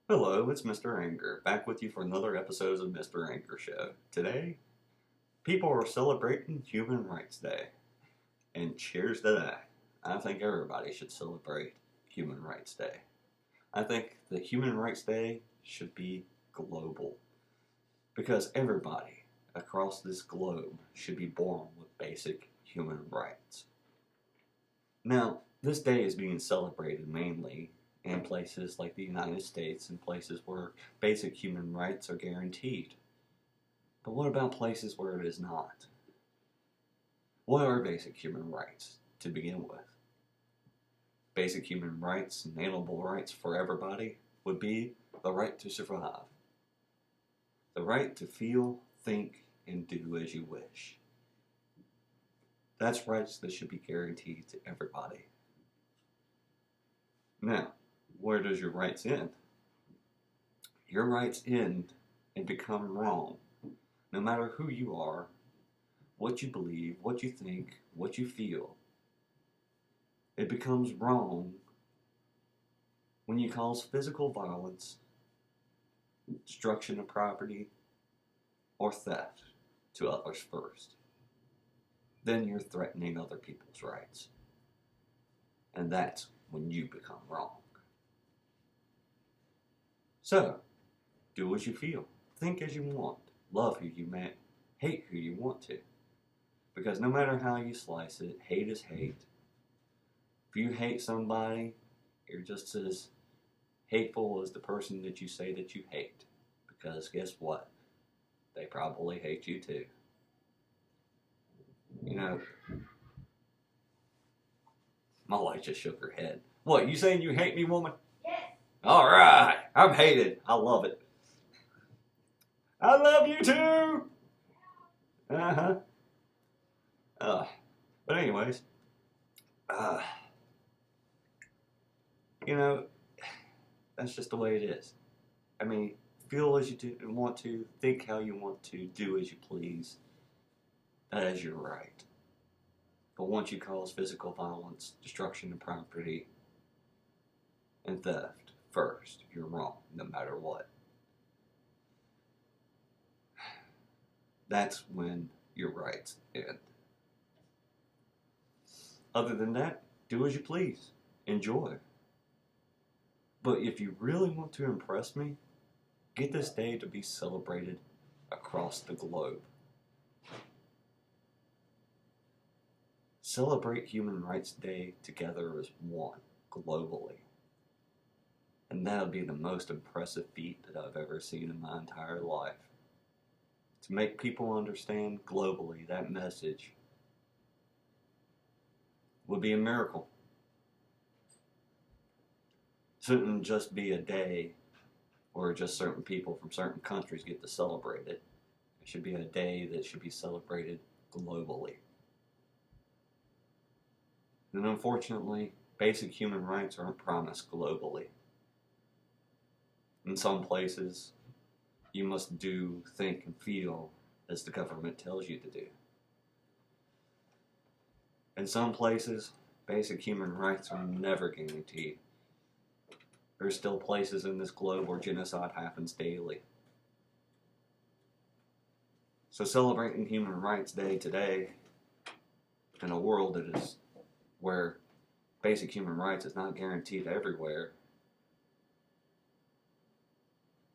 Hello, it's Mr. Anger, back with you for another episode of Mr. Anger Show. Today, people are celebrating Human Rights Day. And cheers to that. I think everybody should celebrate Human Rights Day. I think the Human Rights Day should be global. Because everybody across this globe should be born with basic human rights. Now, this day is being celebrated mainly in places like the United States and places where basic human rights are guaranteed. But what about places where it is not? What are basic human rights to begin with? Basic human rights, inalienable rights for everybody would be the right to survive, the right to feel, think, and do as you wish. That's rights that should be guaranteed to everybody. Now, where does your rights end? Your rights end and become wrong, no matter who you are, what you believe, what you think, what you feel. It becomes wrong when you cause physical violence, destruction of property, or theft to others first. Then you're threatening other people's rights. And that's when you become wrong. So, do as you feel. Think as you want. Love who you may. Hate who you want to. Because no matter how you slice it, hate is hate. If you hate somebody, you're just as hateful as the person that you say that you hate. Because guess what? They probably hate you too. You know, my wife just shook her head. What, you saying you hate me, woman? Yes. All right, I'm hated. I love it. I love you too. Uh-huh. But anyways, uh, you know, that's just the way it is. I mean, feel as you do, want to, think how you want to, do as you please. That is your right. But once you cause physical violence, destruction of property, and theft first, you're wrong, no matter what. That's when your rights end. Other than that, do as you please. Enjoy. But if you really want to impress me, get this day to be celebrated across the globe. Celebrate Human Rights Day together as one, globally. And that would be the most impressive feat that I've ever seen in my entire life. To make people understand globally that message would be a miracle. It shouldn't just be a day where just certain people from certain countries get to celebrate it. It should be a day that should be celebrated globally. And unfortunately, basic human rights aren't promised globally. In some places, you must do, think, and feel as the government tells you to do. In some places, basic human rights are never guaranteed. There are still places in this globe where genocide happens daily. So celebrating Human Rights Day today in a world that is where basic human rights is not guaranteed everywhere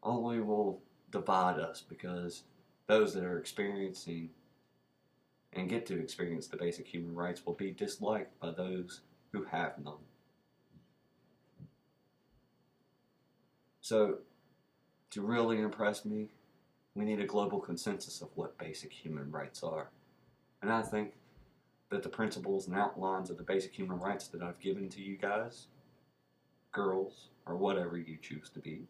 only will divide us, because those that are experiencing and get to experience the basic human rights will be disliked by those who have none. So, to really impress me, we need a global consensus of what basic human rights are. And I think that the principles and outlines of the basic human rights that I've given to you guys, girls, or whatever you choose to be,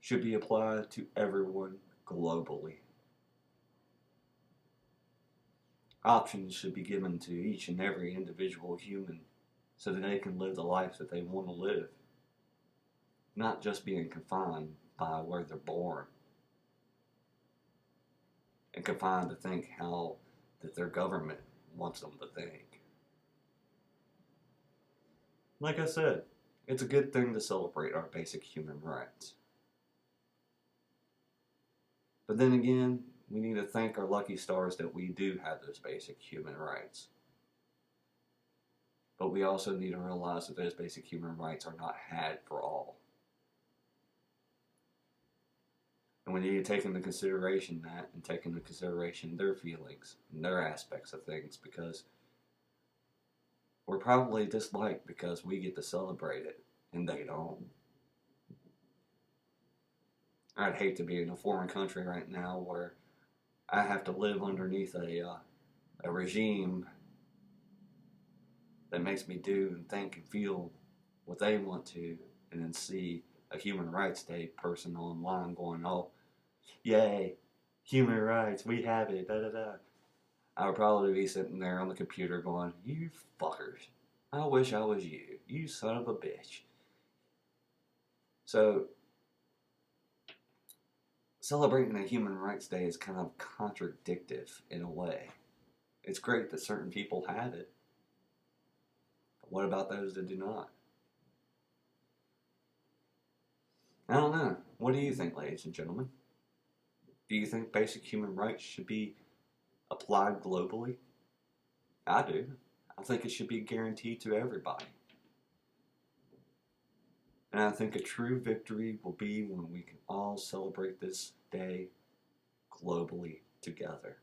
should be applied to everyone globally. Options should be given to each and every individual human so that they can live the life that they want to live, not just being confined by where they're born and confined to think how that their government wants them to think. Like I said, It's a good thing to celebrate our basic human rights. But then again, we need to thank our lucky stars that we do have those basic human rights. But we also need to realize that those basic human rights are not had for all. And we need to take into consideration that and take into consideration their feelings and their aspects of things, because we're probably disliked because we get to celebrate it and they don't. I'd hate to be in a foreign country right now where I have to live underneath a regime that makes me do and think and feel what they want to, and then see a Human Rights Day person online going, "Oh, yay, human rights, we have it, da da da." I would probably be sitting there on the computer going, "You fuckers, I wish I was you, you son of a bitch." So, celebrating a Human Rights Day is kind of contradictive in a way. It's great that certain people have it, but what about those that do not? I don't know. What do you think, ladies and gentlemen? Do you think basic human rights should be applied globally? I do. I think it should be guaranteed to everybody. And I think a true victory will be when we can all celebrate this day globally together.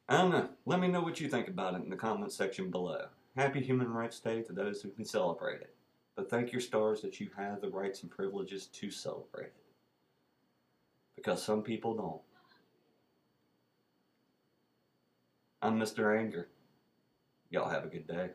I don't know. Let me know what you think about it in the comment section below. Happy Human Rights Day to those who can celebrate it. But thank your stars that you have the rights and privileges to celebrate it. Because some people don't. I'm Mr. Anger. Y'all have a good day.